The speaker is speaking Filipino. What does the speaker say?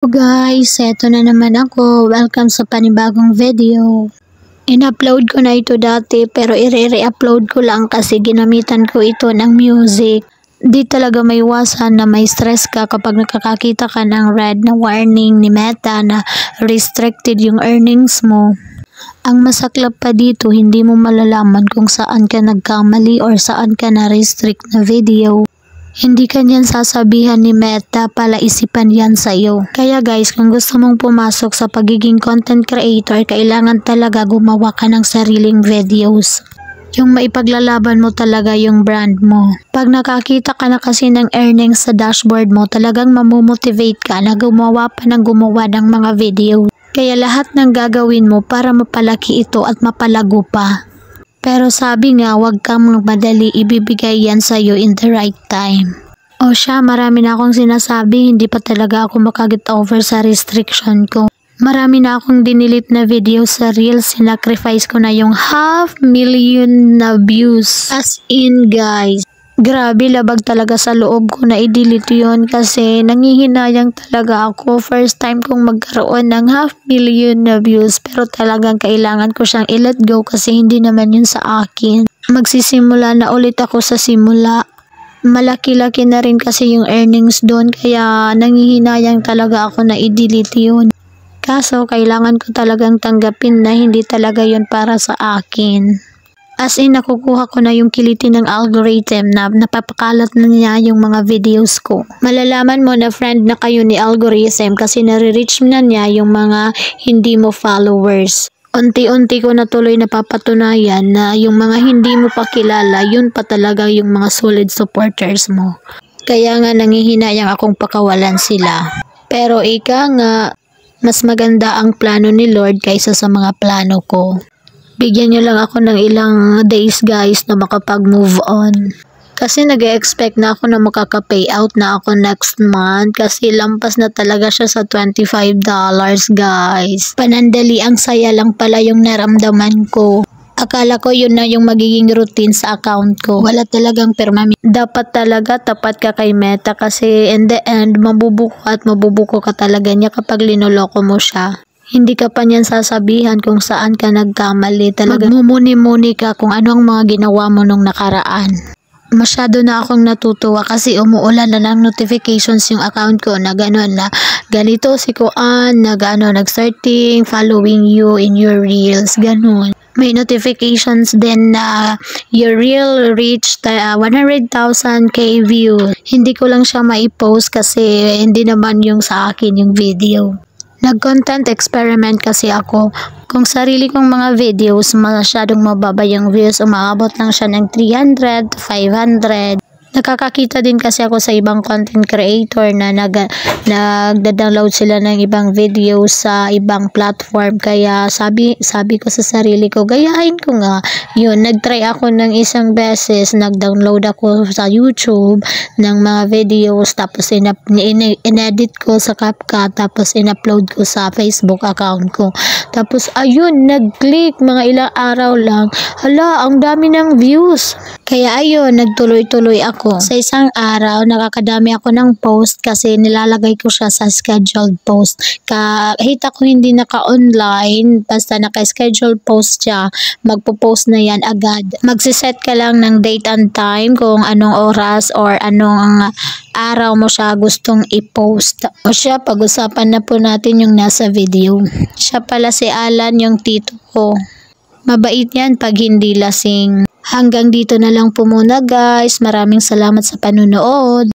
Guys, eto na naman ako. Welcome sa panibagong video. In-upload ko na ito dati pero i-re-upload ko lang kasi ginamitan ko ito ng music. Di talaga may iwasan na may stress ka kapag nakakakita ka ng red na warning ni Meta na restricted yung earnings mo. Ang masaklap pa dito, hindi mo malalaman kung saan ka nagkamali or saan ka na-restrict na video. Hindi ka niyan sasabihan ni Meta, palaisipan yan sa'yo. Kaya guys, kung gusto mong pumasok sa pagiging content creator, kailangan talaga gumawa ka ng sariling videos. Yung maipaglalaban mo talaga yung brand mo. Pag nakakita ka na kasi ng earnings sa dashboard mo, talagang mamomotivate ka na gumawa pa ng gumawa ng mga video. Kaya lahat ng gagawin mo para mapalaki ito at mapalago pa. Pero sabi nga, huwag kang magmadali, ibibigay yan sa'yo in the right time. O siya, marami na akong sinasabi, hindi pa talaga ako makaget over sa restriction ko. Marami na akong dinilit na video sa Reels, sinacrifice ko na yung 500,000 na views. As in guys, grabe labag talaga sa loob ko na i-delete yun kasi nangihinayang talaga ako. First time kong magkaroon ng 500,000 na views pero talagang kailangan ko siyang i-let go kasi hindi naman yun sa akin. Magsisimula na ulit ako sa simula. Malaki-laki na rin kasi yung earnings doon kaya nangihinayang talaga ako na i-delete yun. Kaso kailangan ko talagang tanggapin na hindi talaga yun para sa akin. As in, nakukuha ko na yung kiliti ng algorithm na napapakalat na niya yung mga videos ko. Malalaman mo na friend na kayo ni algorithm kasi nare-reach na niya yung mga hindi mo followers. Unti-unti ko na tuloy napapatunayan na yung mga hindi mo pa kilala, yun pa talaga yung mga solid supporters mo. Kaya nga nangihinayang akong pakawalan sila. Pero ika nga, mas maganda ang plano ni Lord kaysa sa mga plano ko. Bigyan nyo lang ako ng ilang days guys na makapag-move on. Kasi nag-expect na ako na makaka-payout na ako next month kasi lampas na talaga siya sa $25 guys. Panandali, ang saya lang pala yung naramdaman ko. Akala ko yun na yung magiging routine sa account ko. Wala talagang permanent. Dapat talaga tapat ka kay Meta kasi in the end, mabubuko ka talaga niya kapag linoloko mo siya. Hindi ka pa niyan sasabihan kung saan ka nagkamali. Talaga magmumuni-muni ka kung ano ang mga ginawa mo nung nakaraan. Masyado na akong natutuwa kasi umuulan na ng notifications yung account ko na gano'n na ganito si Kuan na gano'n nag-starting following you in your reels, gano'n. May notifications din na your reel reached 100,000k view. Hindi ko lang siya maipost kasi hindi naman yung sa akin yung video. Nag-content experiment kasi ako. Kung sarili kong mga videos, masyadong mababa yung views, umaabot lang siya ng 300 to 500. Nakakakita din kasi ako sa ibang content creator na nagda-download sila ng ibang videos sa ibang platform. Kaya sabi ko sa sarili ko, gayahin ko nga. Yun, nagtry ako ng isang beses, nag-download ako sa YouTube ng mga videos, tapos in-edit ko sa CapCut, tapos in-upload ko sa Facebook account ko. Tapos ayun, nag-click mga ilang araw lang. Hala, ang dami ng views. Kaya ayun, nagtuloy-tuloy ako. Sa isang araw, nakakadami ako ng post kasi nilalagay ko siya sa scheduled post. Kahit ako hindi naka-online, basta naka-scheduled post siya, magpo-post na yan agad. Magsiset ka lang ng date and time kung anong oras or anong araw mo siya gustong i-post. O siya, pag-usapan na po natin yung nasa video. Siya pala si Alan, yung tito ko. Mabait yan pag hindi lasing. Hanggang dito na lang po muna guys. Maraming salamat sa panunood.